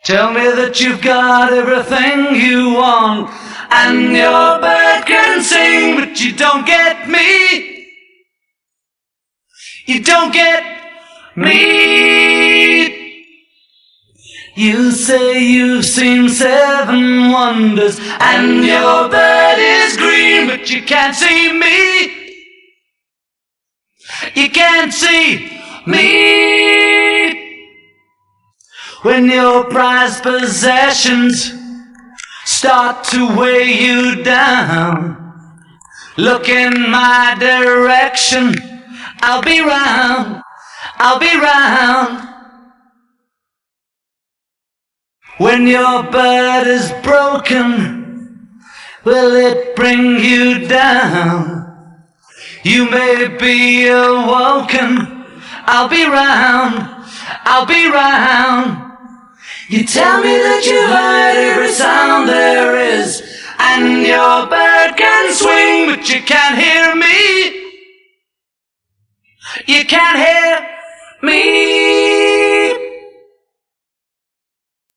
Tell me that you've got everything you want, and your bird can sing, but you don't get me. You don't get me. You say you've seen 7 wonders, and your bird is green, but you can't see me. You can't see me. When your prized possessions start to weigh you down, look in my direction. I'll be round, I'll be round. When your bird is broken, will it bring you down? You may be awoken. I'll be round, I'll be round. You tell me that you heard every sound there is, and your bird can swing, but you can't hear me. You can't hear